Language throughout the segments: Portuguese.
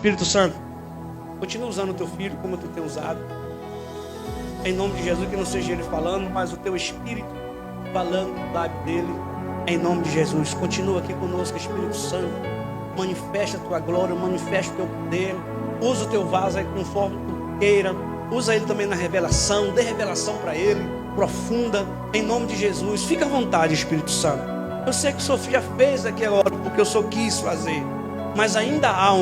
Espírito Santo, continua usando o teu filho como tu tem usado. Em nome de Jesus, que não seja ele falando, mas o teu Espírito falando do lábio dele. Em nome de Jesus, continua aqui conosco, Espírito Santo. Manifesta a tua glória, manifesta o teu poder. Usa o teu vaso aí conforme tu queira. Usa ele também na revelação. Dê revelação para ele, profunda. Em nome de Jesus, fica à vontade, Espírito Santo. Eu sei que o Sofia fez aqui agora, porque eu só quis fazer. Mas ainda há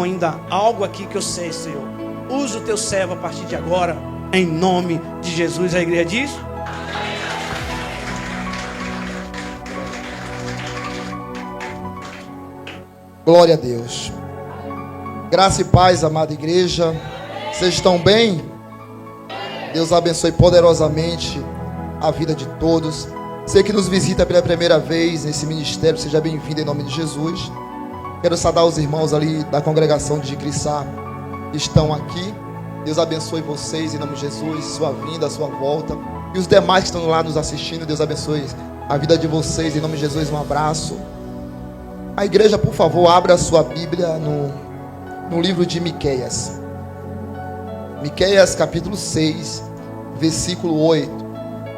algo aqui que eu sei, Senhor. Usa o teu servo a partir de agora, em nome de Jesus. A igreja diz: glória a Deus. Graça e paz, amada igreja. Vocês estão bem? Deus abençoe poderosamente a vida de todos. Você que nos visita pela primeira vez nesse ministério, seja bem-vindo em nome de Jesus. Quero saudar os irmãos ali da congregação de Crissá que estão aqui. Deus abençoe vocês em nome de Jesus, sua vinda, sua volta. E os demais que estão lá nos assistindo, Deus abençoe a vida de vocês em nome de Jesus. Um abraço. A igreja, por favor, abra a sua Bíblia no livro de Miqueias. Miqueias capítulo 6, versículo 8.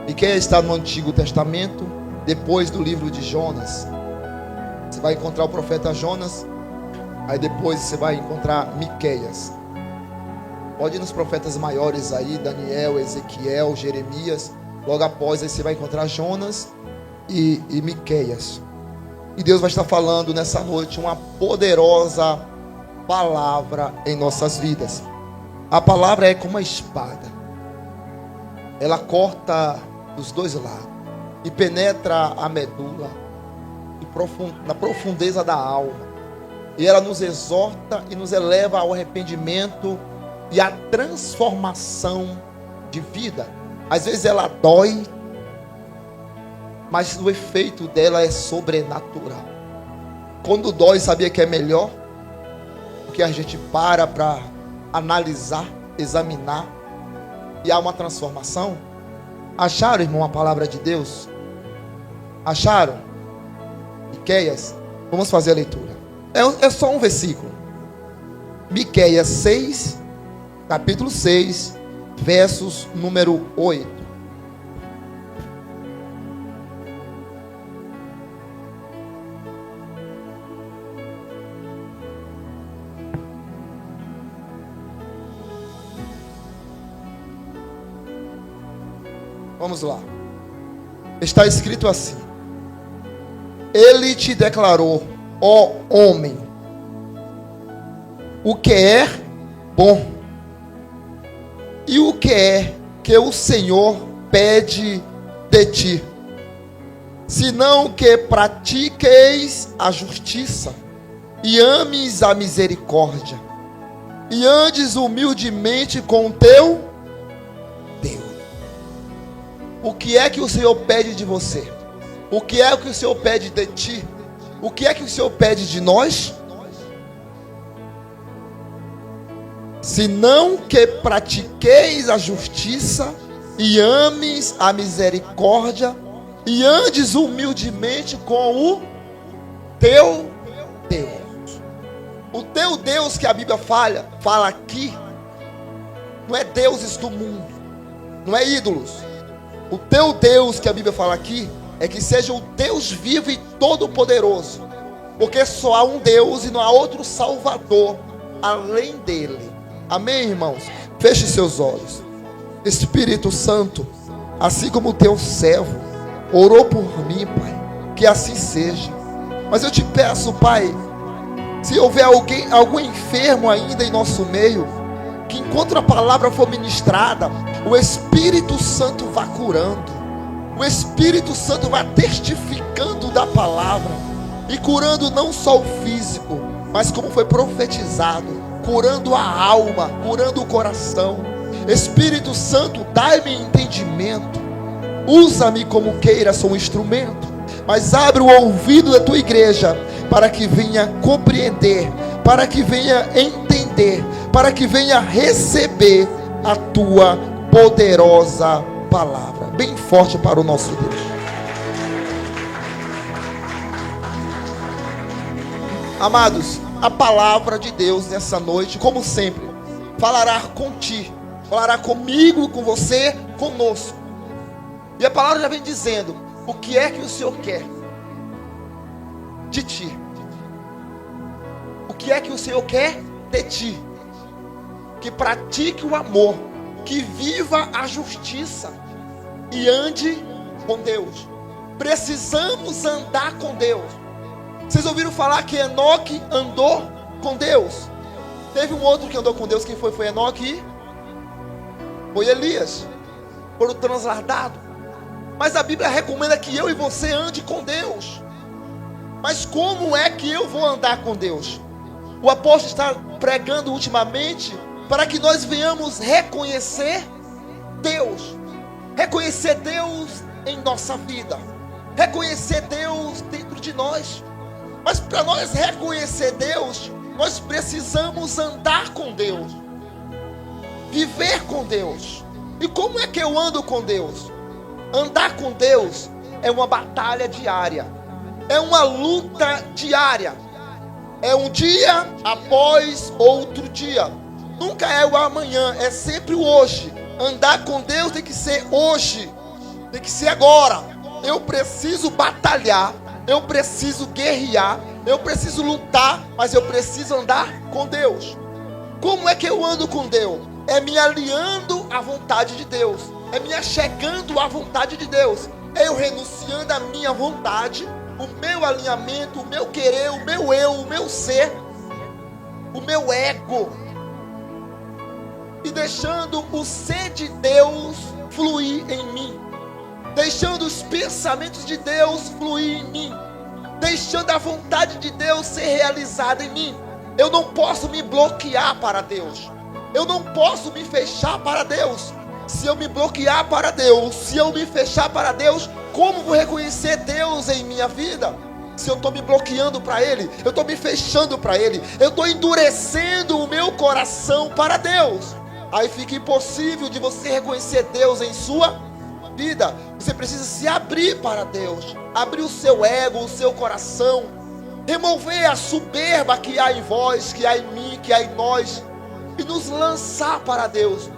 Miqueias está no Antigo Testamento, depois do livro de Jonas. Você vai encontrar o profeta Jonas, aí depois você vai encontrar Miqueias. Pode ir nos profetas maiores aí, Daniel, Ezequiel, Jeremias. Logo após aí você vai encontrar Jonas e Miqueias. E Deus vai estar falando nessa noite uma poderosa palavra em nossas vidas. A palavra é como uma espada. Ela corta dos dois lados e penetra a medula na profundeza da alma. E ela nos exorta e nos eleva ao arrependimento e à transformação de vida. Às vezes ela dói, mas o efeito dela é sobrenatural. Quando dói, sabia que é melhor? Porque a gente para analisar, examinar, e há uma transformação. Acharam, irmão, a palavra de Deus? Acharam? Miqueias? Vamos fazer a leitura. É só um versículo. Miqueias 6, capítulo 6, versos número 8. Vamos lá. Está escrito assim: Ele te declarou, ó homem, o que é bom e o que é que o Senhor pede de ti, senão que pratiqueis a justiça e ames a misericórdia e andes humildemente com o teu Deus. O que é que o Senhor pede de você? O que é que o Senhor pede de ti? O que é que o Senhor pede de nós? Senão que pratiqueis a justiça e ames a misericórdia e andes humildemente com o teu Deus. O teu Deus que a Bíblia fala aqui, não é deuses do mundo, não é ídolos. O teu Deus que a Bíblia fala aqui é que seja o Deus vivo e todo-poderoso, porque só há um Deus e não há outro Salvador além dele. Amém, irmãos? Feche seus olhos. Espírito Santo, assim como o teu servo orou por mim, Pai, que assim seja. Mas eu te peço, Pai, se houver algum enfermo ainda em nosso meio, que enquanto a palavra for ministrada, o Espírito Santo vá curando, o Espírito Santo vai testificando da palavra e curando não só o físico, mas como foi profetizado, curando a alma, curando o coração. Espírito Santo, dai-me entendimento, usa-me como queira, sou um instrumento, mas abre o ouvido da tua igreja para que venha compreender, para que venha entender, para que venha receber a tua poderosa palavra. Bem forte para o nosso Deus. Amados, a palavra de Deus nessa noite, como sempre, falará contigo, falará comigo, com você, conosco. E a palavra já vem dizendo o que é que o Senhor quer de ti. O que é que o Senhor quer de ti? Que pratique o amor, que viva a justiça e ande com Deus. Precisamos andar com Deus. Vocês ouviram falar que Enoque andou com Deus? Teve um outro que andou com Deus. Quem foi? Foi Enoque e foi Elias. Foram translardados. Mas a Bíblia recomenda que eu e você ande com Deus. Mas como é que eu vou andar com Deus? O apóstolo está pregando ultimamente para que nós venhamos reconhecer Deus. Reconhecer Deus em nossa vida. Reconhecer Deus dentro de nós. Mas para nós reconhecer Deus, nós precisamos andar com Deus. Viver com Deus. E como é que eu ando com Deus? Andar com Deus é uma batalha diária. É uma luta diária. É um dia após outro dia. Nunca é o amanhã, é sempre o hoje. Andar com Deus tem que ser hoje. Tem que ser agora. Eu preciso batalhar. Eu preciso guerrear. Eu preciso lutar. Mas eu preciso andar com Deus. Como é que eu ando com Deus? É me alinhando à vontade de Deus. É me achegando à vontade de Deus. É eu renunciando à minha vontade, o meu alinhamento, o meu querer, o meu eu, o meu ser, o meu ego, e deixando o ser de Deus fluir em mim, deixando os pensamentos de Deus fluir em mim, deixando a vontade de Deus ser realizada em mim. Eu não posso me bloquear para Deus. Eu não posso me fechar para Deus. Se eu me bloquear para Deus, se eu me fechar para Deus, como vou reconhecer Deus em minha vida? Se eu estou me bloqueando para Ele, eu estou me fechando para Ele, eu estou endurecendo o meu coração para Deus. Aí fica impossível de você reconhecer Deus em sua vida. Você precisa se abrir para Deus, abrir o seu ego, o seu coração, remover a soberba que há em vós, que há em mim, que há em nós, e nos lançar para Deus.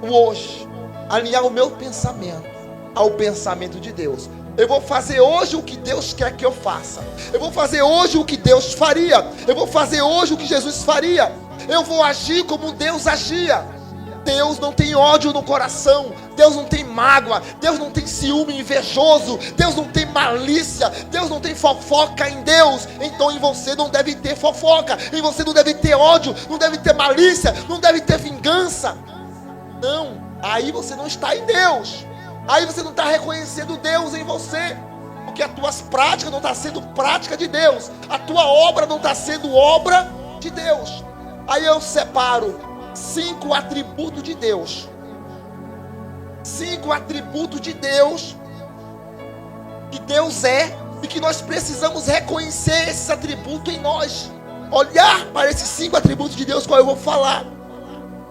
Hoje, alinhar o meu pensamento ao pensamento de Deus. Eu vou fazer hoje o que Deus quer que eu faça. Eu vou fazer hoje o que Deus faria. Eu vou fazer hoje o que Jesus faria. Eu vou agir como Deus agia. Deus não tem ódio no coração. Deus não tem mágoa. Deus não tem ciúme invejoso. Deus não tem malícia. Deus não tem fofoca em Deus. Então em você não deve ter fofoca. Em você não deve ter ódio. Não deve ter malícia. Não deve ter vingança. Não, aí você não está em Deus. Aí você não está reconhecendo Deus em você. Porque as tuas práticas não estão sendo prática de Deus. A tua obra não está sendo obra de Deus. Aí eu separo 5 atributos de Deus. 5 atributos de Deus que Deus é e que nós precisamos reconhecer esses atributos em nós. Olhar para esses 5 atributos de Deus, qual eu vou falar,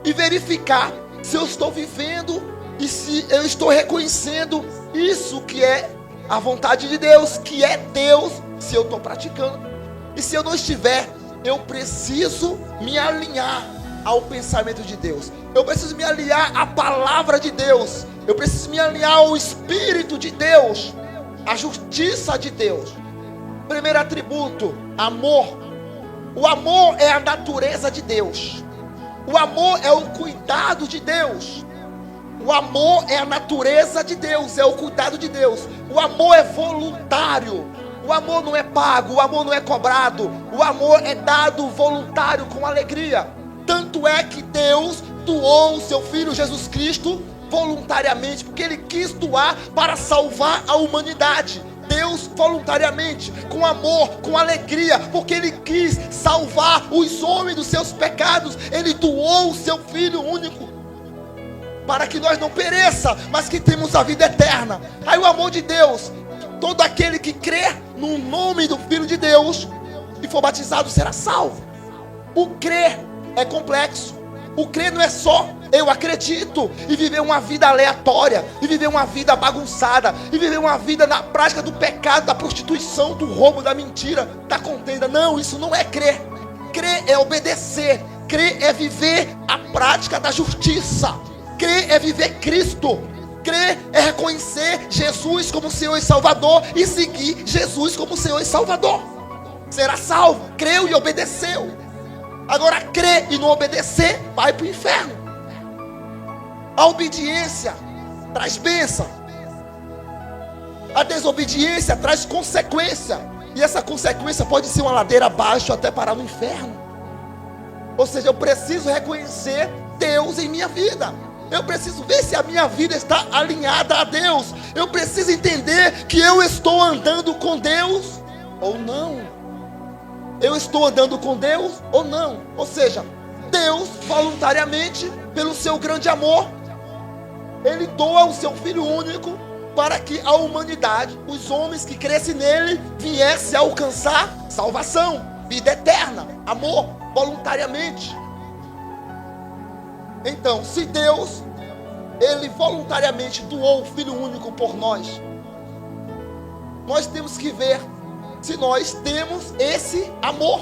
e verificar se eu estou vivendo e se eu estou reconhecendo isso que é a vontade de Deus, que é Deus, se eu estou praticando. E se eu não estiver, eu preciso me alinhar ao pensamento de Deus. Eu preciso me alinhar à palavra de Deus. Eu preciso me alinhar ao Espírito de Deus, à justiça de Deus. Primeiro atributo, amor. O amor é a natureza de Deus. O amor é o cuidado de Deus. O amor é a natureza de Deus, é o cuidado de Deus. O amor é voluntário. O amor não é pago, o amor não é cobrado. O amor é dado voluntário, com alegria. Tanto é que Deus doou o seu Filho Jesus Cristo voluntariamente, porque Ele quis doar para salvar a humanidade. Deus voluntariamente, com amor, com alegria, porque Ele quis salvar os homens dos seus pecados. Ele doou o seu Filho único para que nós não pereça, mas que temos a vida eterna. Aí o amor de Deus, todo aquele que crê no nome do Filho de Deus e for batizado será salvo. O crer é complexo. O crer não é só eu acredito e viver uma vida aleatória, e viver uma vida bagunçada, e viver uma vida na prática do pecado, da prostituição, do roubo, da mentira, da contenda. Não, isso não é crer. Crer é obedecer. Crer é viver a prática da justiça. Crer é viver Cristo. Crer é reconhecer Jesus como Senhor e Salvador e seguir Jesus como Senhor e Salvador. Será salvo. Creu e obedeceu. Agora, crer e não obedecer, vai para o inferno. A obediência traz bênção. A desobediência traz consequência. E essa consequência pode ser uma ladeira abaixo até parar no inferno. Ou seja, eu preciso reconhecer Deus em minha vida. Eu preciso ver se a minha vida está alinhada a Deus. Eu preciso entender que eu estou andando com Deus ou não. Eu estou andando com Deus ou não. Ou seja, Deus voluntariamente, pelo seu grande amor, Ele doa o seu Filho único para que a humanidade, os homens que crescem nele, viessem a alcançar salvação, vida eterna, amor, voluntariamente. Então, se Deus, Ele voluntariamente doou o Filho único por nós, nós temos que ver se nós temos esse amor,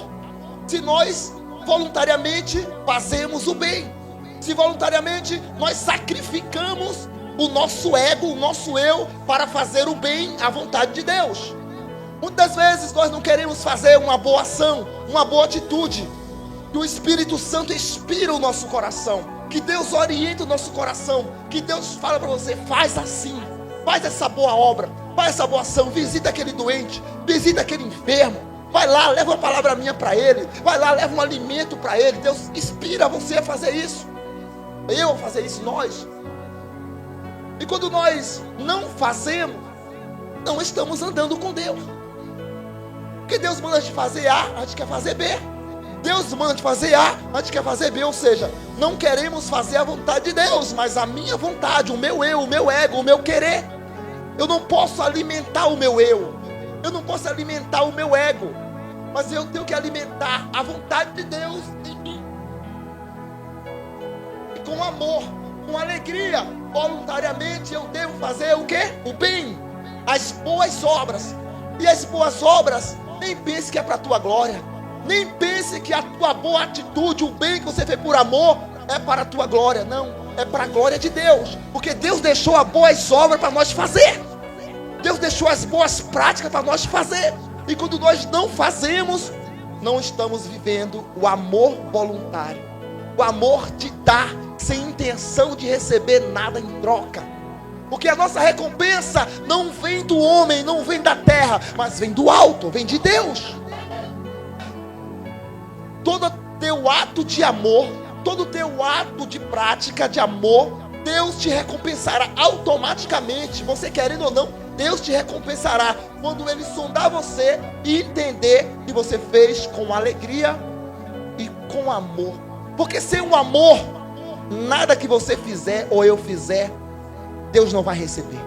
se nós voluntariamente fazemos o bem, se voluntariamente nós sacrificamos o nosso ego, o nosso eu, para fazer o bem à vontade de Deus. Muitas vezes nós não queremos fazer uma boa ação, uma boa atitude, que o Espírito Santo inspira o nosso coração, que Deus orienta o nosso coração, que Deus fala para você, faz assim, faz essa boa obra, faz essa boa ação, visita aquele doente, visita aquele enfermo, vai lá, leva uma palavra minha para ele, vai lá, leva um alimento para ele. Deus inspira você a fazer isso, eu a fazer isso, nós. E quando nós não fazemos, não estamos andando com Deus. Porque Deus manda a gente fazer A, a gente quer fazer B. Deus manda a gente fazer A, a gente quer fazer B. Ou seja, não queremos fazer a vontade de Deus, mas a minha vontade, o meu eu, o meu ego, o meu querer. Eu não posso alimentar o meu eu, eu não posso alimentar o meu ego, mas eu tenho que alimentar a vontade de Deus em mim. E com amor, com alegria, voluntariamente eu devo fazer o quê? O bem, as boas obras. E as boas obras, nem pense que é para a tua glória, nem pense que a tua boa atitude, o bem que você fez por amor, é para a tua glória. Não, é para a glória de Deus, porque Deus deixou as boas obras para nós fazer. Deus deixou as boas práticas para nós fazer. E quando nós não fazemos, não estamos vivendo o amor voluntário, o amor de dar sem intenção de receber nada em troca. Porque a nossa recompensa não vem do homem, não vem da terra, mas vem do alto, vem de Deus. Todo teu ato de amor, todo teu ato de prática de amor, Deus te recompensará automaticamente. Você querendo ou não, Deus te recompensará quando Ele sondar você e entender que você fez com alegria e com amor. Porque sem o amor, nada que você fizer ou eu fizer, Deus não vai receber.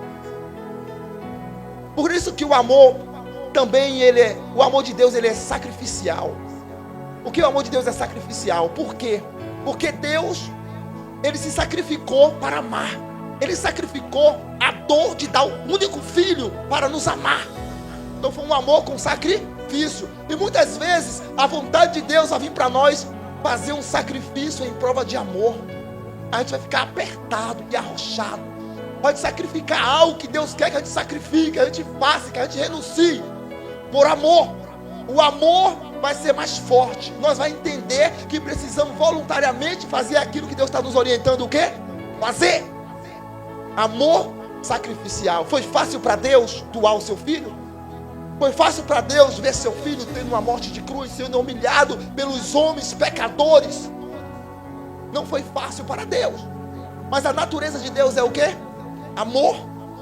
Por isso que o amor também, o amor de Deus, ele é sacrificial. Por que o amor de Deus é sacrificial? Por quê? Porque Deus, Ele se sacrificou para amar. Ele sacrificou a dor de dar o único filho para nos amar. Então foi um amor com sacrifício. E muitas vezes a vontade de Deus vai vir para nós fazer um sacrifício em prova de amor. A gente vai ficar apertado e arrochado. Pode sacrificar algo que Deus quer que a gente sacrifique, que a gente faça, que a gente renuncie por amor. O amor vai ser mais forte. Nós vamos entender que precisamos voluntariamente fazer aquilo que Deus está nos orientando o quê? Fazer. Amor sacrificial. Foi fácil para Deus doar o seu filho? Foi fácil para Deus ver seu filho tendo uma morte de cruz, sendo humilhado pelos homens pecadores? Não foi fácil para Deus. Mas a natureza de Deus é o quê? Amor,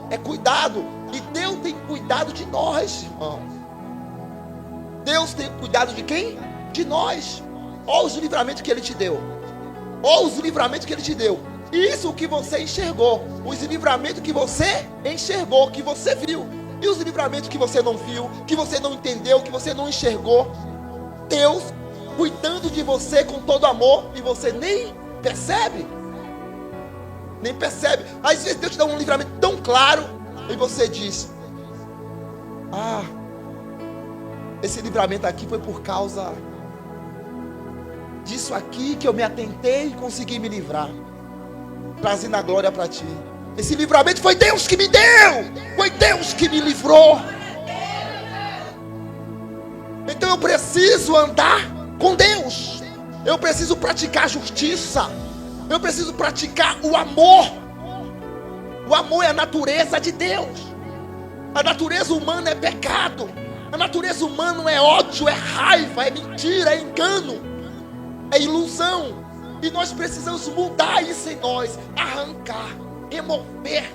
é cuidado. E Deus tem cuidado de nós, irmão. Deus tem cuidado de quem? De nós. Olha os livramentos que Ele te deu. Olha os livramentos que Ele te deu. Isso que você enxergou. Os livramentos que você enxergou, que você viu. E os livramentos que você não viu, que você não entendeu, que você não enxergou. Deus cuidando de você com todo amor e você nem percebe. Nem percebe. Às vezes Deus te dá um livramento tão claro e você diz: esse livramento aqui foi por causa disso aqui que eu me atentei e consegui me livrar, trazendo a glória para ti. Esse livramento foi Deus que me deu, foi Deus que me livrou. Então eu preciso andar com Deus, eu preciso praticar a justiça, eu preciso praticar o amor. O amor é a natureza de Deus. A natureza humana é pecado, a natureza humana é ódio, é raiva, é mentira, é engano, é ilusão. E nós precisamos mudar isso em nós, arrancar, remover,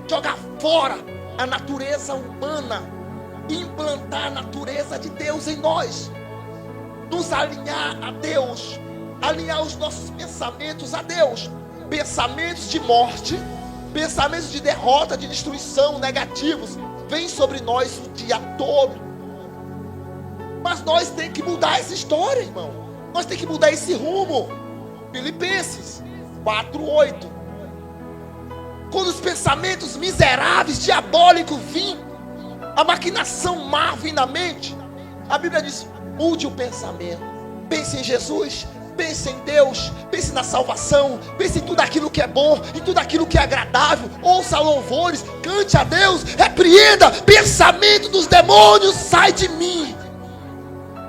jogar fora a natureza humana, implantar a natureza de Deus em nós, nos alinhar a Deus, alinhar os nossos pensamentos a Deus. Pensamentos de morte, pensamentos de derrota, de destruição, negativos, vêm sobre nós o dia todo. Mas nós temos que mudar essa história, irmão. Nós temos que mudar esse rumo. Filipenses 4:8. Quando os pensamentos miseráveis, diabólicos vêm, a maquinação má vem na mente, a Bíblia diz: mude o pensamento. Pense em Jesus, pense em Deus, pense na salvação, pense em tudo aquilo que é bom, em tudo aquilo que é agradável. Ouça louvores, cante a Deus, repreenda. Pensamento dos demônios, sai de mim.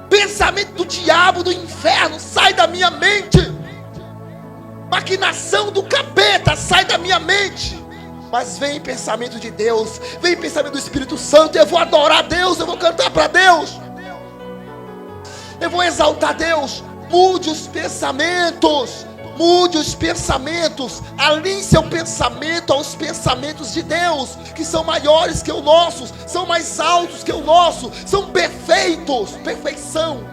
Pensamento do diabo, do inferno, sai da minha mente. Maquinação do capeta, sai da minha mente. Mas vem pensamento de Deus, vem pensamento do Espírito Santo. Eu vou adorar a Deus, eu vou cantar para Deus, eu vou exaltar Deus. Mude os pensamentos, mude os pensamentos. Alinhe seu pensamento aos pensamentos de Deus, que são maiores que os nossos, são mais altos que o nosso, são perfeitos. Perfeição.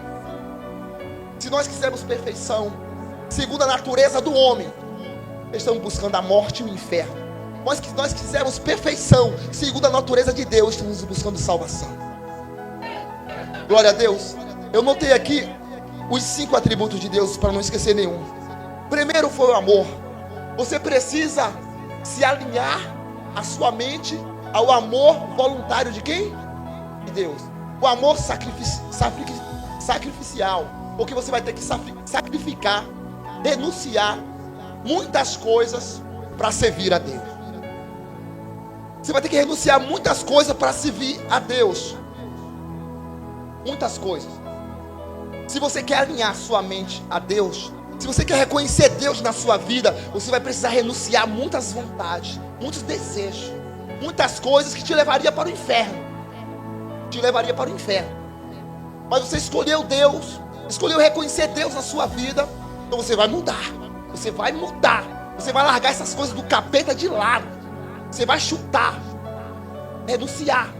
Se nós quisermos perfeição, segundo a natureza do homem, estamos buscando a morte e o inferno. Mas que nós quisermos perfeição, segundo a natureza de Deus, estamos buscando salvação. Glória a Deus. Eu notei aqui os 5 atributos de Deus, para não esquecer nenhum. Primeiro foi o amor. Você precisa se alinhar a sua mente ao amor voluntário de quem? De Deus. O amor sacrificial, porque você vai ter que sacrificar, renunciar muitas coisas para servir a Deus. Você vai ter que renunciar muitas coisas para servir a Deus. Muitas coisas. Se você quer alinhar sua mente a Deus, se você quer reconhecer Deus na sua vida, você vai precisar renunciar muitas vontades, muitos desejos, muitas coisas que te levaria para o inferno. Te levaria para o inferno. Mas você escolheu Deus, escolheu reconhecer Deus na sua vida, então você vai mudar. Você vai mudar. Você vai largar essas coisas do capeta de lado. Você vai chutar, renunciar,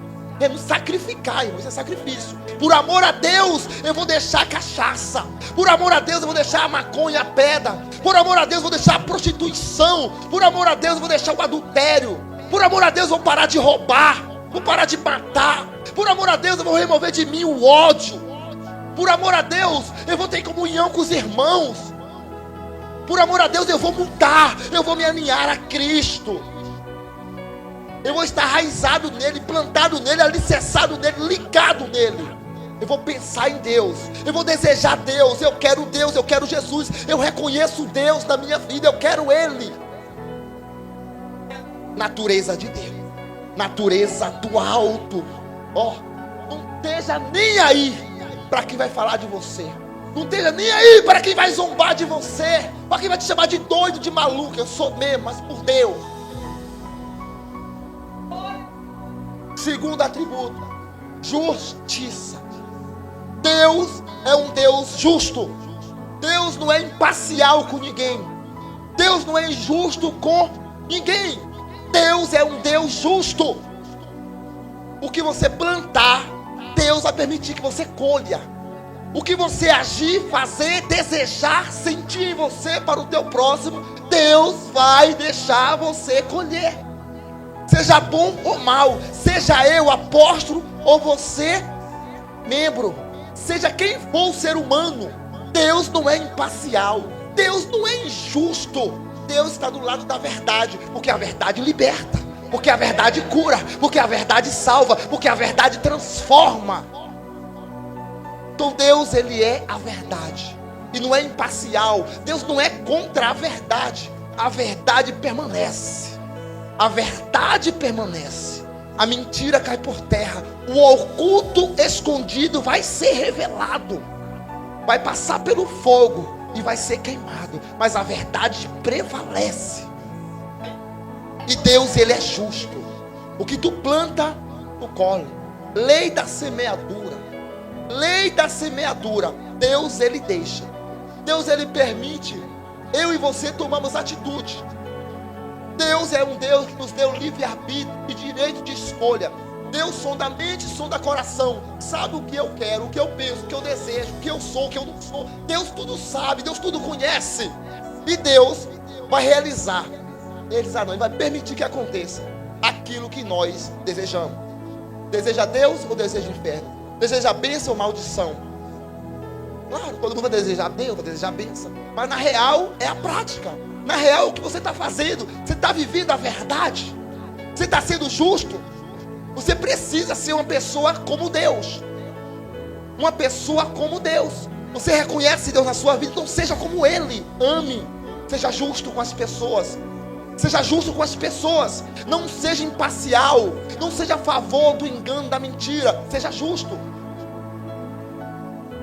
sacrificar, irmão. Isso é sacrifício. Por amor a Deus, eu vou deixar a cachaça. Por amor a Deus, eu vou deixar a maconha, a pedra. Por amor a Deus, eu vou deixar a prostituição. Por amor a Deus, eu vou deixar o adultério. Por amor a Deus, eu vou parar de roubar. Vou parar de matar. Por amor a Deus, eu vou remover de mim o ódio. Por amor a Deus, eu vou ter comunhão com os irmãos. Por amor a Deus, eu vou mudar. Eu vou me alinhar a Cristo. Eu vou estar raizado nele, plantado nele, alicerçado nele, ligado nele. Eu vou pensar em Deus, eu vou desejar Deus, eu quero Jesus, eu reconheço Deus na minha vida, eu quero Ele. Natureza de Deus, natureza do alto. Ó, não esteja nem aí para quem vai falar de você. Não esteja nem aí para quem vai zombar de você, para quem vai te chamar de doido, de maluco. Eu sou mesmo, mas por Deus. Segundo atributo, justiça. Deus é um Deus justo. Deus não é imparcial com ninguém. Deus não é injusto com ninguém. Deus é um Deus justo. O que você plantar, Deus vai permitir que você colha. O que você agir, fazer, desejar, sentir em você para o teu próximo, Deus vai deixar você colher. Seja bom ou mal, seja eu apóstolo ou você membro, seja quem for o ser humano, Deus não é imparcial, Deus não é injusto. Deus está do lado da verdade, porque a verdade liberta, porque a verdade cura, porque a verdade salva, porque a verdade transforma. Então Deus, Ele é a verdade. e não é imparcial. Deus não é contra a verdade. A verdade permanece. A verdade permanece. A mentira cai por terra. O oculto escondido vai ser revelado. Vai passar pelo fogo e vai ser queimado. Mas a verdade prevalece. E Deus, Ele é justo. O que tu planta, tu colhe. Lei da semeadura. Lei da semeadura. Deus, Ele deixa. Deus, Ele permite eu e você tomamos atitude. Deus é um Deus que nos deu livre-arbítrio e direito de escolha. Deus sonda a mente, sonda o coração. Sabe o que eu quero, o que eu penso, o que eu desejo, o que eu sou, o que eu não sou. Deus tudo sabe, Deus tudo conhece. E Deus vai realizar. Ele vai permitir que aconteça aquilo que nós desejamos. Deseja Deus ou deseja o inferno? Deseja bênção ou maldição? Claro, todo mundo vai desejar Deus, vai desejar bênção. Mas na real é a prática. Na real, o que você está fazendo? Você está vivendo a verdade? Você está sendo justo? Você precisa ser uma pessoa como Deus. Uma pessoa como Deus. Você reconhece Deus na sua vida, então seja como Ele. Ame. Seja justo com as pessoas. Seja justo com as pessoas. Não seja imparcial. Não seja a favor do engano, da mentira. Seja justo.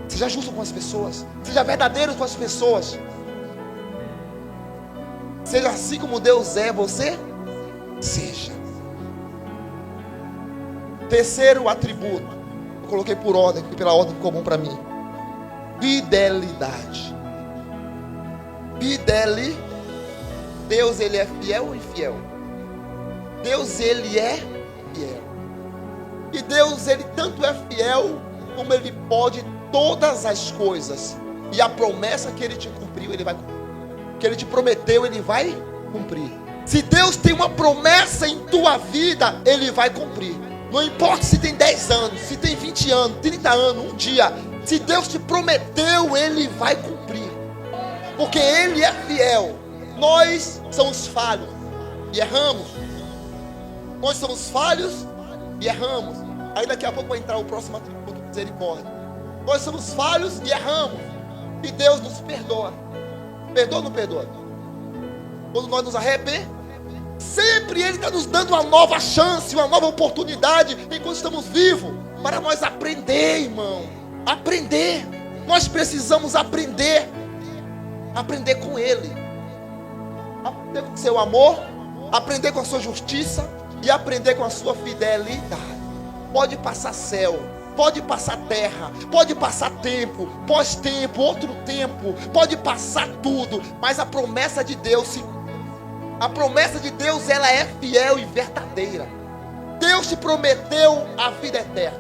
Seja justo com as pessoas. Seja verdadeiro com as pessoas. Seja assim como Deus é, você seja. Terceiro atributo, eu coloquei por ordem, pela ordem comum para mim. Fidelidade. Deus, Ele é fiel ou infiel? Deus, Ele é fiel. E Deus, Ele tanto é fiel, como Ele pode todas as coisas. E a promessa que Ele te cumpriu, Ele vai cumprir. Que Ele te prometeu, Ele vai cumprir. Se Deus tem uma promessa em tua vida, Ele vai cumprir. Não importa se tem 10 anos, se tem 20 anos, 30 anos, um dia. Se Deus te prometeu, Ele vai cumprir. Porque Ele é fiel. Nós somos falhos e erramos. Nós somos falhos e erramos. Aí daqui a pouco vai entrar o próximo atributo, misericórdia. Nós somos falhos e erramos. E Deus nos perdoa. Perdoa ou não perdoa? Quando nós nos arrependemos, sempre Ele está nos dando uma nova chance, uma nova oportunidade, enquanto estamos vivos, para nós aprender, irmão. Aprender. Nós precisamos aprender. Aprender com Ele. Aprender com o seu amor, aprender com a sua justiça e aprender com a sua fidelidade. Pode passar céu, pode passar terra, pode passar tempo, pós-tempo, outro tempo, pode passar tudo, mas a promessa de Deus, a promessa de Deus, ela é fiel e verdadeira. Deus te prometeu a vida eterna.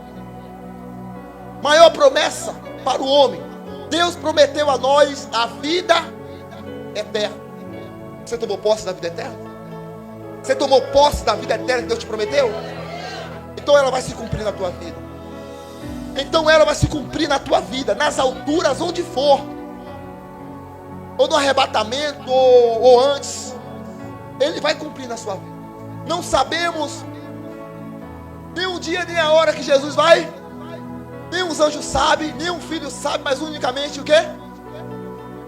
Maior promessa para o homem, Deus prometeu a nós a vida eterna. Você tomou posse da vida eterna? Você tomou posse da vida eterna que Deus te prometeu? Então ela vai se cumprir na tua vida. Então ela vai se cumprir na tua vida, nas alturas, onde for. Ou no arrebatamento, ou antes. Ele vai cumprir na sua vida. Não sabemos nem o dia, nem a hora que Jesus vai. Nem os anjos sabem, nem o filho sabe, mas unicamente o quê?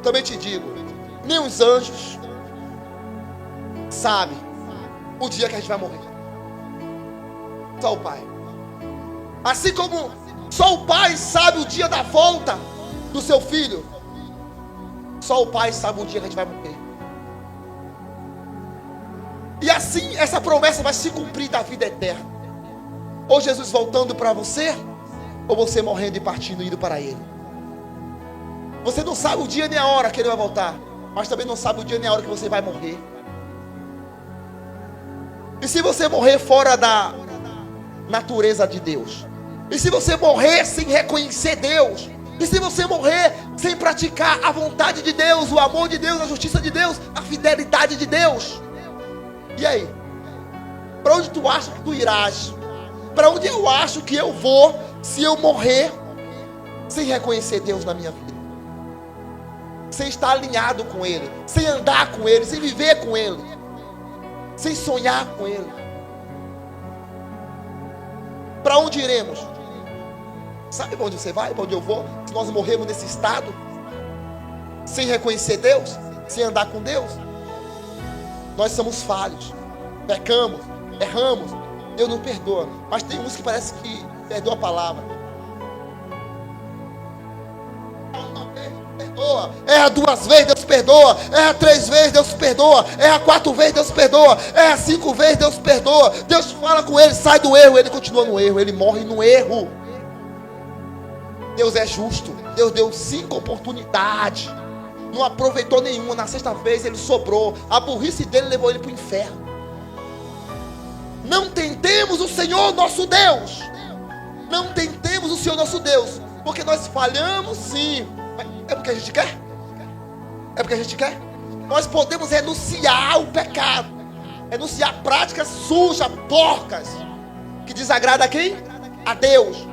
Também te digo, nem os anjos sabem o dia que a gente vai morrer. Só o Pai. Assim como só o Pai sabe o dia da volta do seu filho, só o Pai sabe o dia que a gente vai morrer. E assim essa promessa vai se cumprir da vida eterna. Ou Jesus voltando para você, ou você morrendo e partindo, indo para Ele. Você não sabe o dia nem a hora que Ele vai voltar, mas também não sabe o dia nem a hora que você vai morrer. E se você morrer fora da natureza de Deus? E se você morrer sem reconhecer Deus? E se você morrer sem praticar a vontade de Deus, o amor de Deus, a justiça de Deus, a fidelidade de Deus? E aí? Para onde tu acha que tu irás? Para onde eu acho que eu vou se eu morrer sem reconhecer Deus na minha vida? Sem estar alinhado com Ele, sem andar com Ele, sem viver com Ele, sem sonhar com Ele. Para onde iremos? Sabe para onde você vai? Para onde eu vou? Se nós morrermos nesse estado? sem reconhecer Deus, sem andar com Deus. Nós somos falhos, pecamos, erramos, Deus não perdoa. Mas tem uns que parece que perdoa a palavra. Perdoa. Erra 2 vezes, Deus perdoa. Erra 3 vezes, Deus perdoa. Erra 4 vezes, Deus perdoa. Erra 5 vezes, Deus perdoa. Deus fala com ele, sai do erro, ele continua no erro, ele morre no erro. Deus é justo. Deus deu 5 oportunidades, não aproveitou nenhuma. Na 6ª vez ele sobrou. A burrice dele levou ele para o inferno. Não tentemos o Senhor nosso Deus. Não tentemos o Senhor nosso Deus, porque nós falhamos sim. É porque a gente quer? É porque a gente quer? Nós podemos renunciar o pecado, renunciar práticas sujas, porcas, que desagradam a quem? A Deus.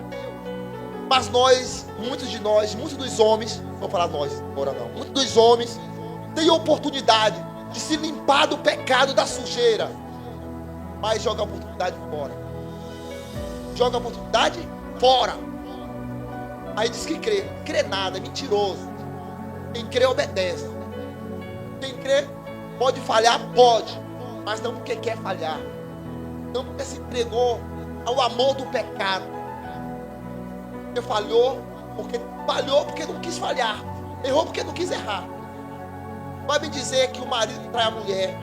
Mas nós, muitos dos homens, não vou falar nós agora não, muitos dos homens têm oportunidade de se limpar do pecado, da sujeira, mas joga a oportunidade fora. Joga a oportunidade fora. Aí diz que crê. Crê nada, é mentiroso. Quem crê obedece. Quem crê pode falhar, pode, mas não porque quer falhar, não porque se entregou ao amor do pecado. Porque falhou porque não quis falhar. Errou porque não quis errar. Vai me dizer que o marido que trai a mulher,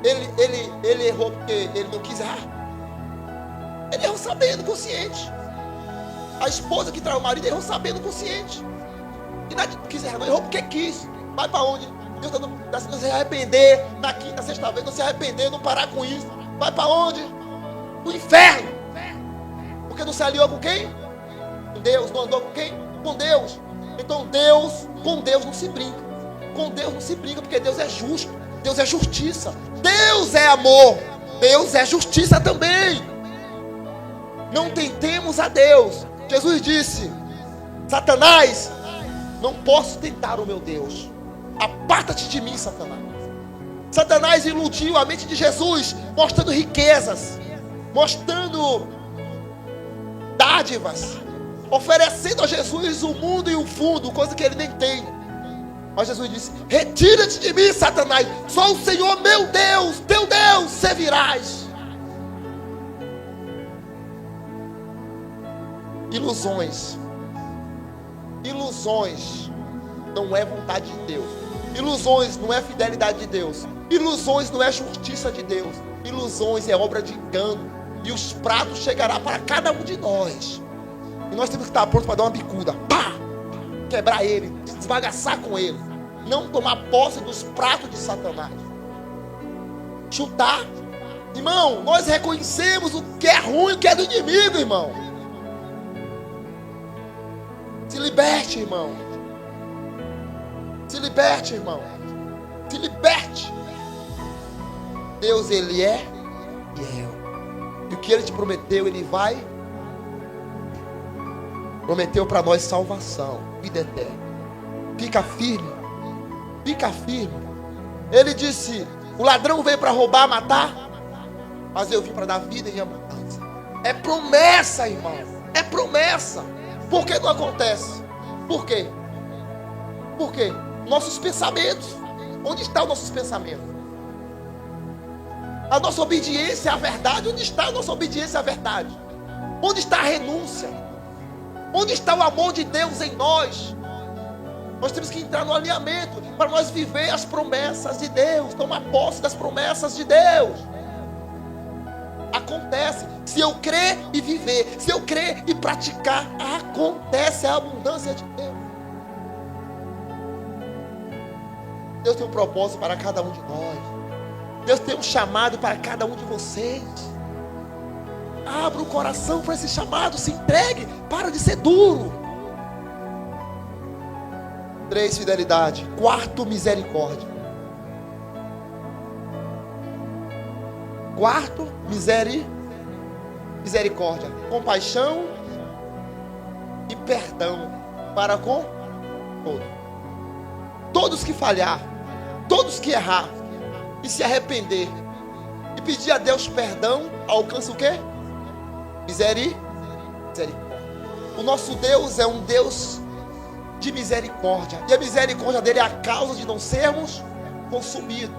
ele errou porque ele não quis errar? Ele errou sabendo, consciente. A esposa que trai o marido errou sabendo, consciente. E não quis errar, não errou porque quis. Vai para onde? Deus está não se arrepender na 5ª, 6ª vez, não se arrepender, não parar com isso. Vai para onde? No inferno. Porque não se aliou com quem? Com Deus. Não andou com quem? Com Deus. Então com Deus não se brinca. Com Deus não se brinca, porque Deus é justo. Deus é justiça. Deus é amor. Deus é justiça também. Não tentemos a Deus. Jesus disse: Satanás, não posso tentar o meu Deus. Aparta-te de mim, Satanás. Satanás iludiu a mente de Jesus, mostrando riquezas, mostrando dádivas, oferecendo a Jesus o mundo e o fundo, coisa que ele nem tem. Mas Jesus disse: retira-te de mim, Satanás. Só o Senhor, meu Deus, teu Deus, servirás. Ilusões não é vontade de Deus. Ilusões não é fidelidade de Deus. Ilusões não é justiça de Deus. Ilusões é obra de engano. E os pratos chegará para cada um de nós. E nós temos que estar prontos para dar uma bicuda. Pá! Quebrar ele, desbagaçar com ele. Não tomar posse dos pratos de Satanás. Chutar. Irmão, nós reconhecemos o que é ruim, o que é do inimigo, irmão. Se liberte, irmão. Se liberte, irmão. Se liberte. Deus, Ele é fiel. E o que Ele te prometeu, Ele vai. Prometeu para nós salvação, vida eterna. Fica firme. Fica firme. Ele disse: o ladrão veio para roubar, matar, mas eu vim para dar vida em abundância. É promessa, irmão. É promessa. Por que não acontece? Por quê? Por quê? Nossos pensamentos. Onde estão os nossos pensamentos? A nossa obediência à verdade. Onde está a nossa obediência à verdade? Onde está a renúncia? Onde está o amor de Deus em nós? Nós temos que entrar no alinhamento para nós viver as promessas de Deus, tomar posse das promessas de Deus. Acontece. Se eu crer e viver, se eu crer e praticar, acontece a abundância de Deus. Deus tem um propósito para cada um de nós. Deus tem um chamado para cada um de vocês. Abra o coração para esse chamado, se entregue, para de ser duro. 3, fidelidade. 4, misericórdia. 4, misericórdia. Compaixão e perdão para com todos. Todos que falhar, todos que errar e se arrepender e pedir a Deus perdão, alcança o quê? Misericórdia. O nosso Deus é um Deus de misericórdia. E a misericórdia dele é a causa de não sermos consumidos.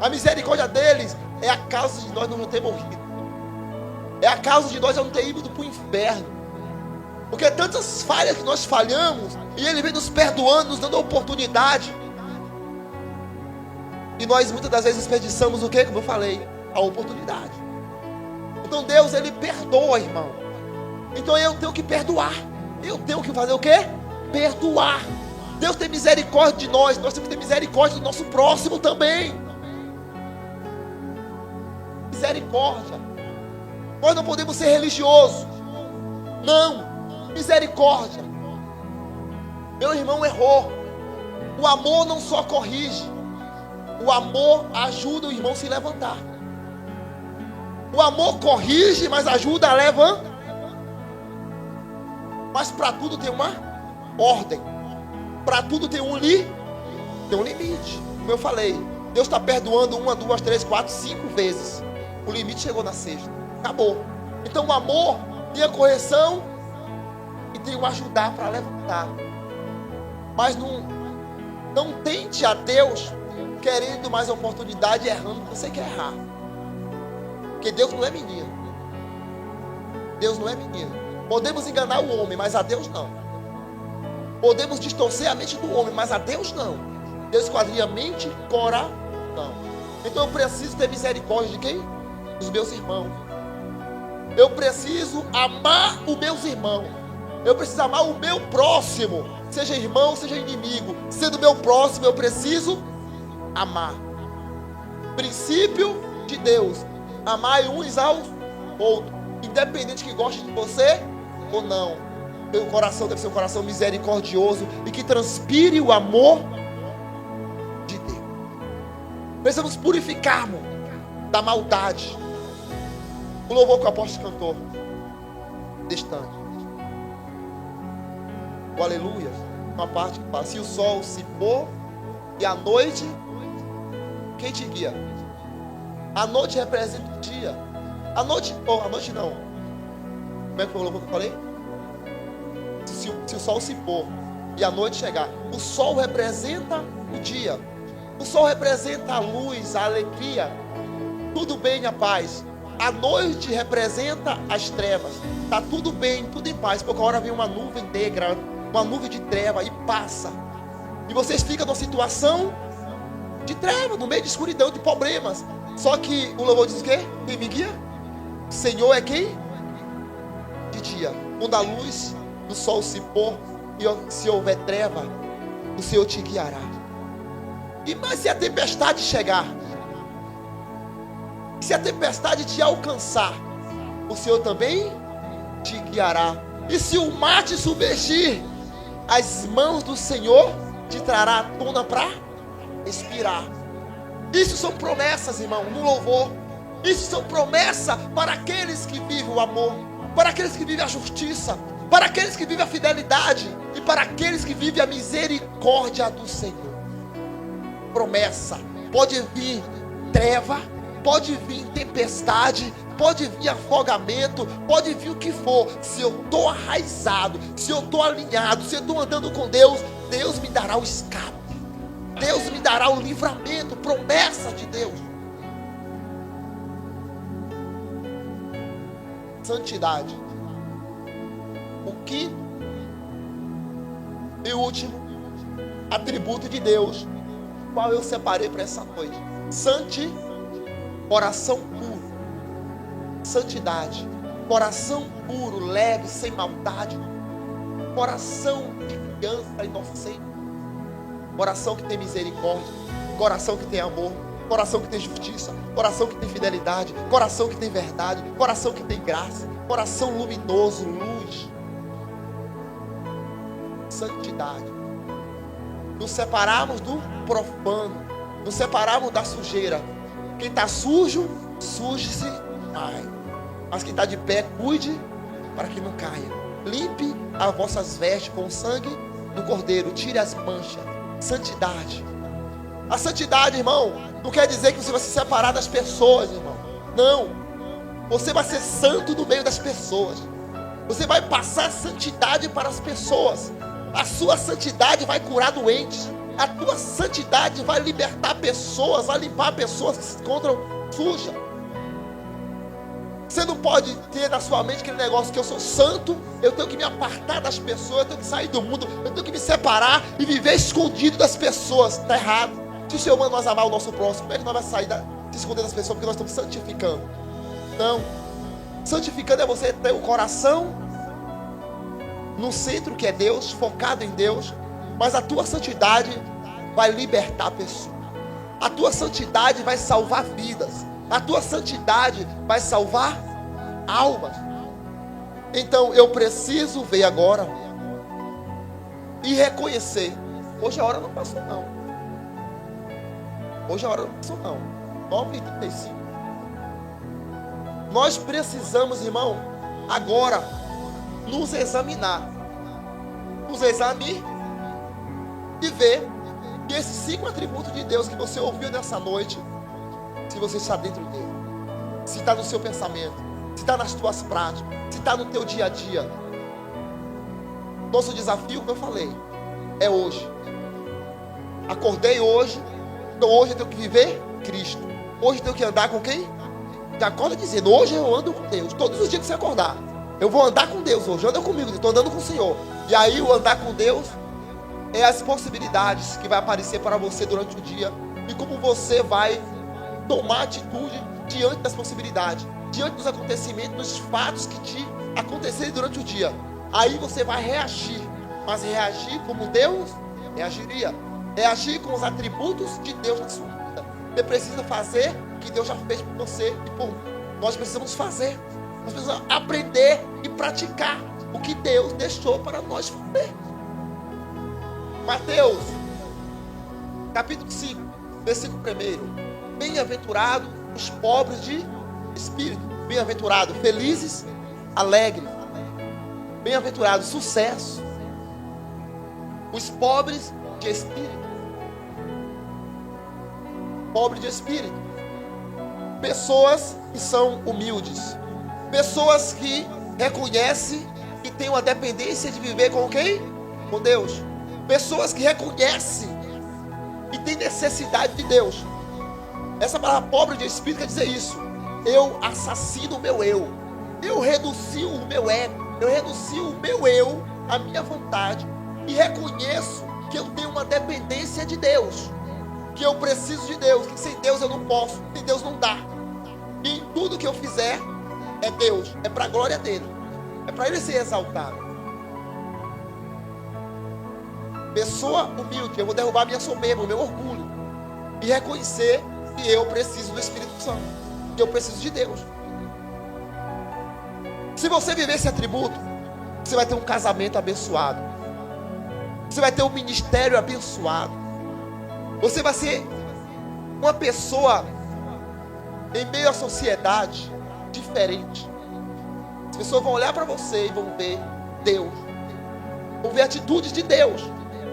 A misericórdia deles é a causa de nós não ter morrido. É a causa de nós não ter ido para o inferno. Porque tantas falhas que nós falhamos, e ele vem nos perdoando, nos dando a oportunidade. E nós muitas das vezes desperdiçamos o quê? Como eu falei, a oportunidade. Então Deus, ele perdoa, irmão. Então eu tenho que perdoar. Eu tenho que fazer o quê? Perdoar. Deus tem misericórdia de nós. Nós temos que ter misericórdia do nosso próximo também. Misericórdia. Nós não podemos ser religiosos. Não. Misericórdia. Meu irmão errou. O amor não só corrige. O amor ajuda o irmão a se levantar. O amor corrige, mas ajuda a levantar. Mas para tudo tem uma ordem. Para tudo tem um limite. Como eu falei, Deus está perdoando 1, 2, 3, 4, 5 vezes. O limite chegou na sexta. Acabou. Então o amor tem a correção e tem o ajudar para levantar. Mas não tente a Deus querendo mais oportunidade e errando porque você quer errar. Porque Deus não é menino. Deus não é menino. Podemos enganar o homem, mas a Deus não. Podemos distorcer a mente do homem, mas a Deus não. Deus esquadrinha a mente e coração. Então eu preciso ter misericórdia de quem? Dos meus irmãos. Eu preciso amar os meus irmãos. Eu preciso amar o meu próximo. Seja irmão, seja inimigo. Sendo meu próximo, eu preciso amar. Princípio de Deus. Amar uns aos outros. Independente que goste de você ou não. Meu coração deve ser um coração misericordioso e que transpire o amor de Deus. Precisamos purificarmos da maldade. O louvor que o apóstolo cantou distante. O aleluia. Uma parte que fala: se o sol se pôr e a noite, quem te guia? A noite representa o dia. A noite não. Como é que foi o louvor que eu falei? Se o sol se pôr e a noite chegar. O sol representa o dia. O sol representa a luz, a alegria. Tudo bem, a paz. A noite representa as trevas. Está tudo bem, tudo em paz. Porque a hora vem uma nuvem negra, uma nuvem de treva e passa. E vocês ficam numa situação de treva, no meio de escuridão, de problemas. Só que o louvor diz o quê? Quem me guia? O Senhor é quem? De dia. Quando a luz do sol se pôr e se houver treva, o Senhor te guiará. Mas se a tempestade chegar, se a tempestade te alcançar, o Senhor também te guiará. E se o mar te submergir, as mãos do Senhor te trará à tona para expirar. Isso são promessas, irmão, no louvor. Isso são promessas para aqueles que vivem o amor, para aqueles que vivem a justiça, para aqueles que vivem a fidelidade e para aqueles que vivem a misericórdia do Senhor. Promessa. Pode vir treva, pode vir tempestade, pode vir afogamento, pode vir o que for. Se eu estou arraizado, se eu estou alinhado, se eu estou andando com Deus, Deus me dará o escape. Deus me dará o livramento. Promessa de Deus. Santidade. O quinto e último atributo de Deus, qual eu separei para essa noite: coração puro. Santidade, coração puro, leve, sem maldade, coração de criança inocente, coração que tem misericórdia, coração que tem amor, coração que tem justiça, coração que tem fidelidade, coração que tem verdade, coração que tem graça, coração luminoso, luz. Santidade. Nos separarmos do profano, nos separarmos da sujeira. Quem está sujo, suje-se, cai. Mas quem está de pé, cuide para que não caia. Limpe as vossas vestes com o sangue do Cordeiro, tire as manchas. Santidade. A santidade, irmão, não quer dizer que você vai se separar das pessoas, irmão. Não. Você vai ser santo no meio das pessoas. Você vai passar santidade para as pessoas. A sua santidade vai curar doentes. A tua santidade vai libertar pessoas, vai limpar pessoas que se encontram sujas. Você não pode ter na sua mente aquele negócio que eu sou santo, eu tenho que me apartar das pessoas, eu tenho que sair do mundo, eu tenho que me separar e viver escondido das pessoas. Está errado. Se o Senhor manda nós amar o nosso próximo, como é que nós vamos sair se esconder das pessoas? Porque nós estamos santificando. Não. Santificando é você ter o coração no centro que é Deus, focado em Deus. Mas a tua santidade vai libertar pessoas. A tua santidade vai salvar vidas. A tua santidade vai salvar almas. Então eu preciso ver agora e reconhecer. Hoje a hora não passou não. Hoje a hora não passou não. 9h35. Nós precisamos, irmão, agora nos examinar. Nos examinar e ver que esses 5 atributos de Deus que você ouviu nessa noite, se você está dentro dele, se está no seu pensamento, se está nas tuas práticas, se está no teu dia a dia. Nosso desafio, como eu falei, é hoje. Acordei hoje, então hoje eu tenho que viver Cristo. Hoje eu tenho que andar com quem? Já acorda dizendo, hoje eu ando com Deus. Todos os dias que você acordar, eu vou andar com Deus hoje, anda comigo, eu estou andando com o Senhor. E aí o andar com Deus é as possibilidades que vai aparecer para você durante o dia. E como você vai tomar atitude diante das possibilidades, diante dos acontecimentos, dos fatos que te acontecerem durante o dia. Aí você vai reagir, mas reagir como Deus reagiria. Reagir com os atributos de Deus na sua vida. Você precisa fazer o que Deus já fez por você e por mim. Nós precisamos fazer. Nós precisamos aprender e praticar o que Deus deixou para nós fazer. Mateus, capítulo 5, versículo 1. Bem-aventurados os pobres de espírito. Bem-aventurados, felizes, alegres. Bem-aventurados, sucesso. Os pobres de espírito. Pobre de espírito. Pessoas que são humildes. Pessoas que reconhecem que têm uma dependência de viver com quem? Com Deus. Pessoas que reconhecem e têm necessidade de Deus. Essa palavra pobre de espírito quer dizer isso. Eu assassino o meu eu. Eu renuncio o meu ego. Eu renuncio o meu eu, a minha vontade. E reconheço que eu tenho uma dependência de Deus. Que eu preciso de Deus. Que sem Deus eu não posso. Sem Deus não dá. E em tudo que eu fizer é Deus. É para a glória dele. É para ele ser exaltado. Pessoa humilde, eu vou derrubar minha soberba, o meu orgulho. E reconhecer que eu preciso do Espírito Santo. Que eu preciso de Deus. Se você viver esse atributo, você vai ter um casamento abençoado. Você vai ter um ministério abençoado. Você vai ser uma pessoa em meio à sociedade diferente. As pessoas vão olhar para você e vão ver Deus. Vão ver atitudes de Deus.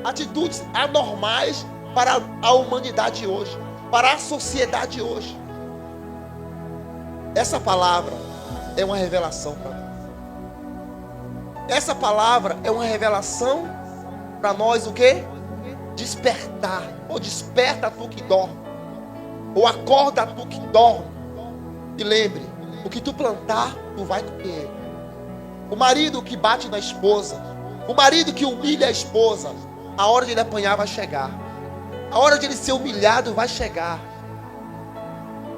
Atitudes anormais para a humanidade hoje, para a sociedade hoje. Essa palavra é uma revelação para nós. Essa palavra é uma revelação para nós o quê? Despertar. Ou desperta tu que dorme. Ou acorda tu que dorme. E lembre, o que tu plantar, tu vai colher. O marido que bate na esposa, o marido que humilha a esposa, a hora de ele apanhar vai chegar. A hora de ele ser humilhado vai chegar.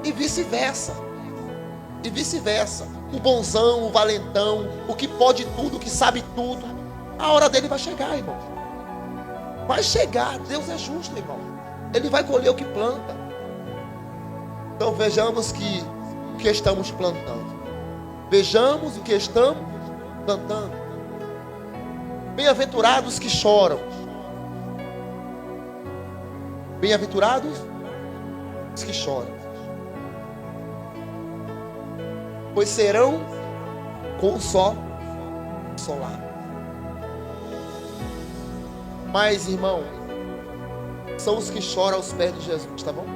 E vice-versa. E vice-versa. O bonzão, o valentão, o que pode tudo, o que sabe tudo, a hora dele vai chegar, irmão. Vai chegar. Deus é justo, irmão. Ele vai colher o que planta. Então vejamos o que estamos plantando. Vejamos o que estamos plantando. Bem-aventurados que choram. Bem-aventurados os que choram, pois serão consolados. Mas, irmão, são os que choram aos pés de Jesus, tá bom?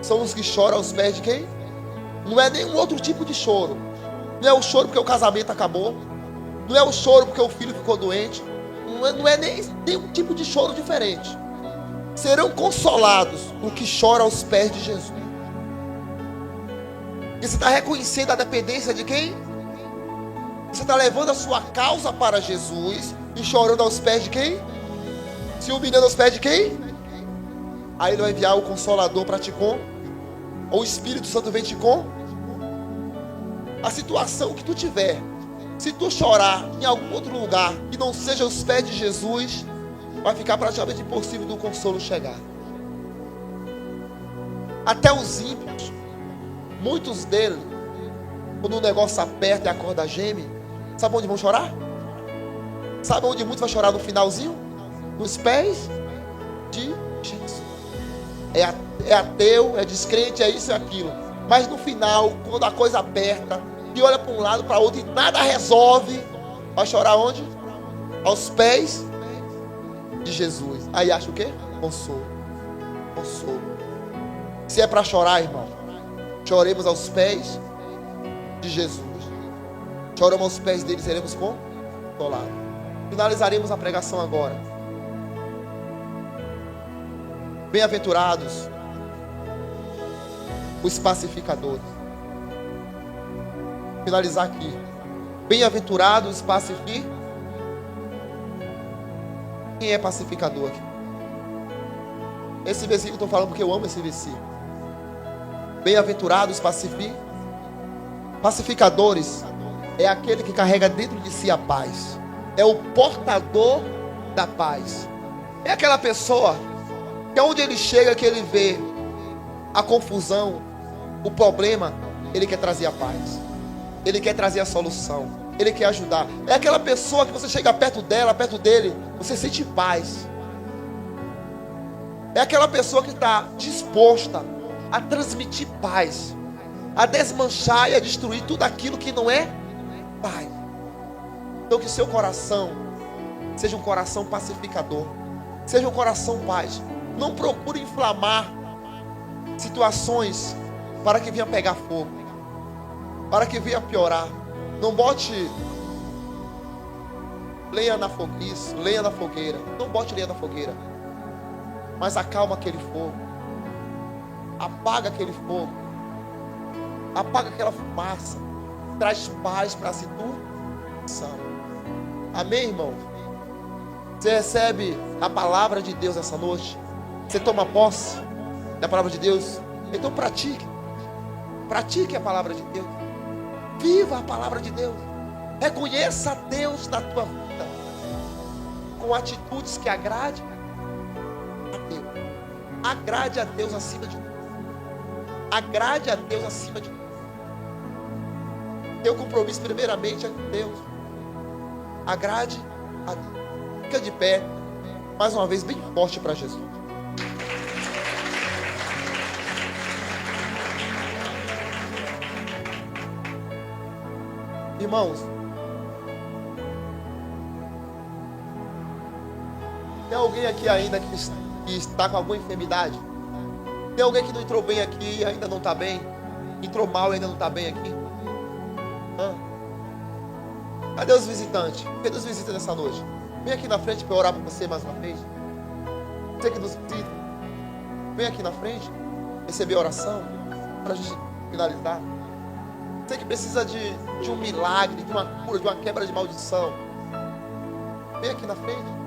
São os que choram aos pés de quem? Não é nenhum outro tipo de choro. Não é o choro porque o casamento acabou. Não é o choro porque o filho ficou doente. Não é nenhum tipo de choro diferente. Serão consolados os que choram aos pés de Jesus. E você está reconhecendo a dependência de quem? Você está levando a sua causa para Jesus e chorando aos pés de quem? Se humilhando aos pés de quem? Aí Ele vai enviar o Consolador para te com. Ou o Espírito Santo vem te com. A situação que tu tiver, se tu chorar em algum outro lugar que não seja os pés de Jesus, vai ficar praticamente impossível do consolo chegar. Até os ímpios, muitos deles, quando o negócio aperta e a corda geme, sabe onde vão chorar? Sabe onde muitos vão chorar no finalzinho? Nos pés de Jesus. É ateu, é descrente, é isso e aquilo. Mas no final, quando a coisa aperta, e olha para um lado, para outro, e nada resolve, vai chorar onde? Aos pés de Jesus. Aí acha o quê? Consolo. Consolo. Se é para chorar, irmão, choremos aos pés de Jesus. Choramos aos pés dele, seremos consolados. Finalizaremos a pregação agora. Bem-aventurados os pacificadores. Finalizar aqui. Bem-aventurados os pacificadores. Quem é pacificador aqui? Esse versículo eu estou falando porque eu amo esse versículo. Bem-aventurados pacificadores é aquele que carrega dentro de si a paz. É o portador da paz. É aquela pessoa que onde ele chega, que ele vê a confusão, o problema, ele quer trazer a paz. Ele quer trazer a solução. Ele quer ajudar. É aquela pessoa que você chega perto dela, perto dele, você sente paz. É aquela pessoa que está disposta a transmitir paz, a desmanchar e a destruir tudo aquilo que não é paz. Então que seu coração seja um coração pacificador, seja um coração paz. Não procure inflamar situações para que venha pegar fogo, para que venha piorar. Não bote lenha na fogueira. Não bote lenha na fogueira, mas acalma aquele fogo. Apaga aquele fogo. Apaga aquela fumaça. Traz paz para a situação. Amém, irmão? Você recebe a palavra de Deus essa noite? Você toma posse da palavra de Deus? Então pratique. Pratique a palavra de Deus. Viva a palavra de Deus. Reconheça a Deus na tua vida, com atitudes que agrade a Deus. Agrade a Deus acima de tudo. Agrade a Deus acima de tudo. Teu compromisso primeiramente é com Deus. Agrade a Deus. Fica de pé, mais uma vez, bem forte para Jesus. Irmãos, tem alguém aqui ainda que está com alguma enfermidade? Tem alguém que não entrou bem aqui e ainda não está bem? Entrou mal e ainda não está bem aqui? Cadê os visitantes? Cadê os visitantes nessa noite? Vem aqui na frente para eu orar por você mais uma vez. Você que nos visita, vem aqui na frente receber oração para a gente finalizar. Você que precisa de um milagre, de uma cura, de uma quebra de maldição, vem aqui na frente.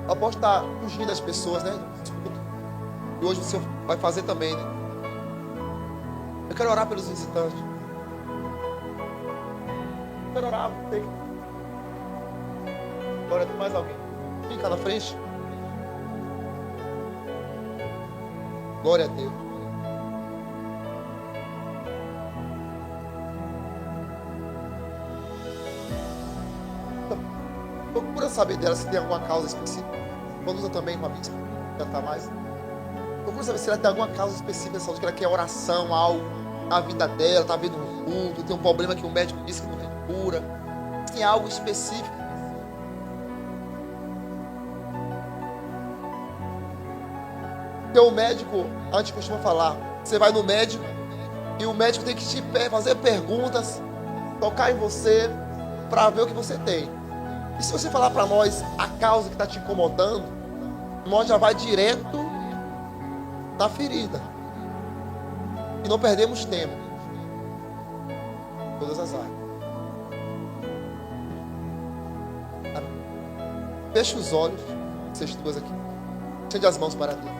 Eu posso estar fugindo das pessoas, né? E hoje você vai fazer também, né? Eu quero orar pelos visitantes. Eu quero orar por você. Agora tem mais alguém? Fica na frente. Glória a Deus. Procura saber dela se tem alguma causa específica. Quando usa também uma bispa, cantar mais. Procura saber se ela tem alguma causa específica, que ela quer oração, algo na vida dela, está vendo um culto, tem um problema que o médico disse que não tem cura. Se tem algo específico. Porque o médico, a gente costuma falar, você vai no médico e o médico tem que te fazer perguntas, tocar em você para ver o que você tem. E se você falar para nós a causa que está te incomodando, nós já vai direto na ferida. E não perdemos tempo. Todas as áreas. Feche os olhos, vocês duas aqui. Estende as mãos para Deus.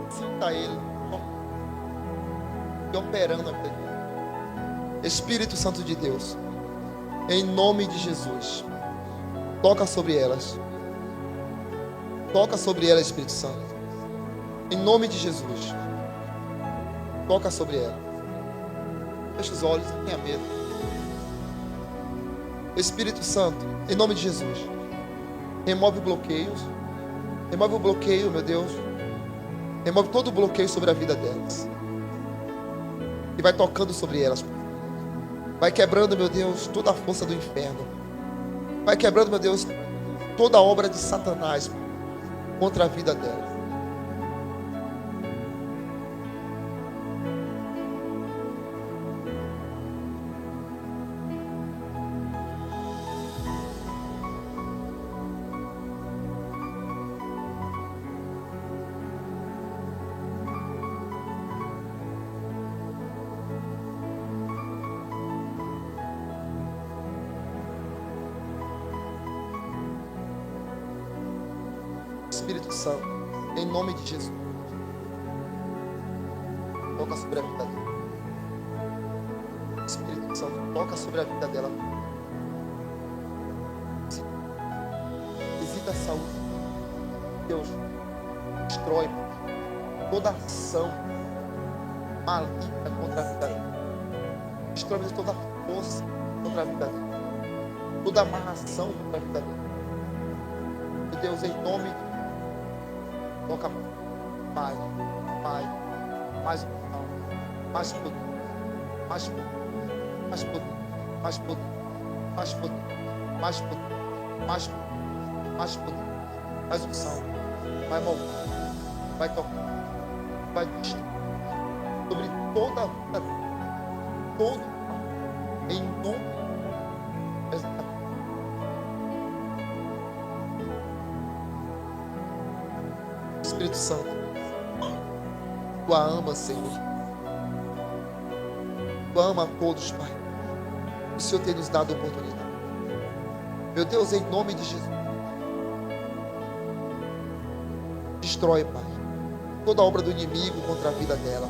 Sinta Ele e operando a vida dele. Espírito Santo de Deus, em nome de Jesus, toca sobre elas. Toca sobre elas, Espírito Santo. Em nome de Jesus, toca sobre elas. Feche os olhos, não tenha medo. Espírito Santo, em nome de Jesus, remove bloqueios. Remove o bloqueio, meu Deus. Remove todo o bloqueio sobre a vida delas. E vai tocando sobre elas. Vai quebrando, meu Deus, toda a força do inferno. Vai quebrando, meu Deus, toda a obra de Satanás contra a vida delas. Espírito Santo, em nome de Jesus, toca sobre a vida dela. Espírito Santo, toca sobre a vida dela. Visita a saúde. Deus, destrói toda ação maligna contra a vida dela. Destrói toda a força contra a vida dela. Toda amarração contra a vida dela. Meu Deus, em nome de Jesus, toca mais unção, mais poder, mais poder, mais poder, mais poder, mais poder, mais poder, mais poder, mais poder, mais unção, vai moldar, vai tocar, vai destruir sobre toda a vida, todo em nome de Jesus. Espírito Santo, Tu a amas, Senhor. Tu ama a todos, Pai. O Senhor tem nos dado a oportunidade. Meu Deus, em nome de Jesus, destrói, Pai, toda a obra do inimigo contra a vida dela.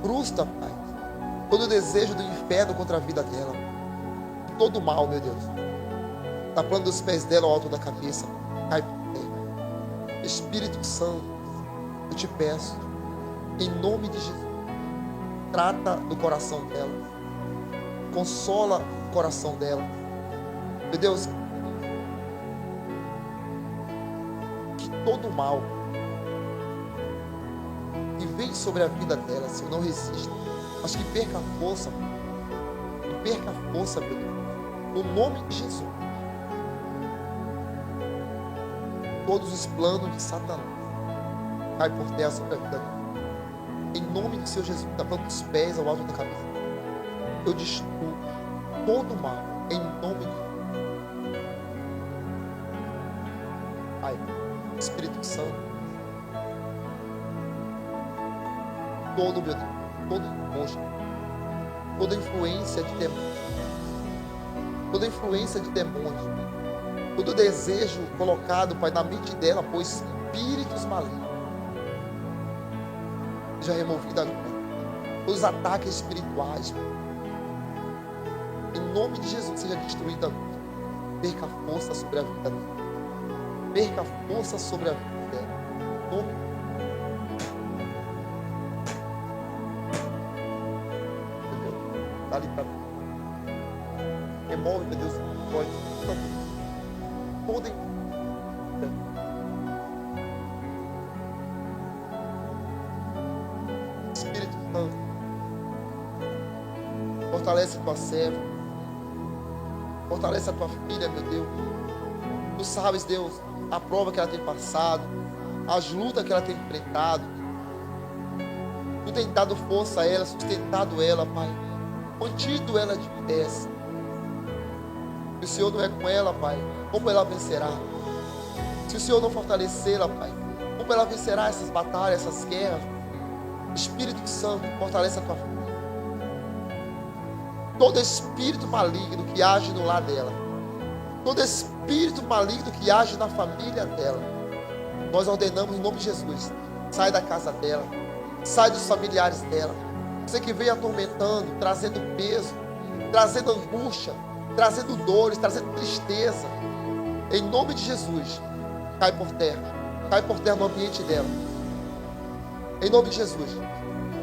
Frustra, Pai, todo o desejo do inferno contra a vida dela. Todo o mal, meu Deus, da planta dos pés dela ao alto da cabeça, cai por terra. Espírito Santo, eu te peço, em nome de Jesus, trata do coração dela, consola o coração dela. Meu Deus, que todo mal que vem sobre a vida dela, Senhor, não resista, mas que perca a força, meu Deus, no nome de Jesus. Todos os planos de Satanás cai por terra sobre a vida dele. Em nome de Senhor Jesus, da planta dos pés ao alto da cabeça, eu destruo todo o mal, em nome de Jesus. Pai, Espírito Santo, todo, meu Deus, todo encosto, toda influência de demônios, todo desejo colocado, Pai, na mente dela, pois espíritos malignos, seja removido agora. Todos os ataques espirituais, em nome de Jesus, seja destruído agora. Perca a força sobre a vida dela. Perca a força sobre a vida dela. Em nome de ali para mim. Remove, meu Deus, pode. Toda Espírito Santo, fortalece a tua serva, fortalece a tua filha, meu Deus. Tu sabes, Deus, a prova que ela tem passado, as lutas que ela tem enfrentado. Tu tem dado força a ela, sustentado ela, Pai, mantido ela de pé. Se o Senhor não é com ela, Pai, como ela vencerá? Se o Senhor não fortalecê-la, Pai, como ela vencerá essas batalhas, essas guerras? Espírito Santo, fortalece a tua filha. Todo espírito maligno que age no lar dela, todo espírito maligno que age na família dela, nós ordenamos em nome de Jesus: sai da casa dela, sai dos familiares dela. Você que vem atormentando, trazendo peso, trazendo angústia, trazendo dores, trazendo tristeza, em nome de Jesus, cai por terra no ambiente dela, em nome de Jesus,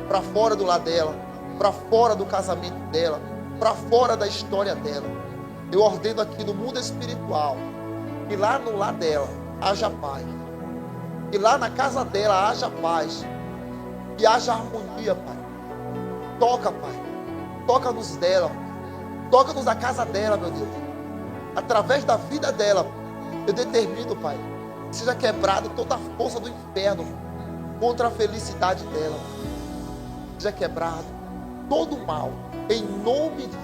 para fora do lar dela, para fora do casamento dela, para fora da história dela. Eu ordeno aqui no mundo espiritual que lá no lar dela haja paz, que lá na casa dela haja paz, que haja harmonia, Pai. Toca, Pai, toca-nos dela, toca-nos da casa dela, meu Deus, através da vida dela. Eu determino, Pai, que seja quebrada toda a força do inferno contra a felicidade dela, seja quebrado todo o mal, em nome de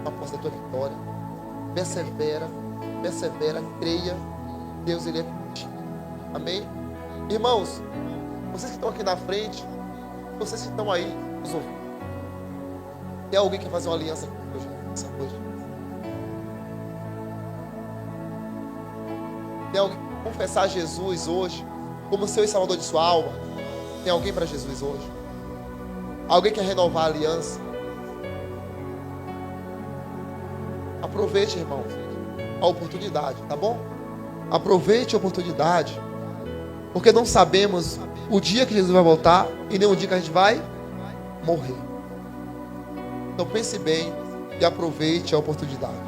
a força da tua vitória. Persevera, creia, Deus, Ele é contigo. Amém? Irmãos, vocês que estão aqui na frente, vocês que estão aí nos ouvindo, tem alguém que quer fazer uma aliança com Deus nessa noite? Tem alguém que quer confessar Jesus hoje como Senhor e Salvador de sua alma? Tem alguém para Jesus hoje? Alguém quer renovar a aliança? Aproveite, irmão, a oportunidade, tá bom? Aproveite a oportunidade, porque não sabemos o dia que Jesus vai voltar e nem o dia que a gente vai morrer. Então pense bem e aproveite a oportunidade.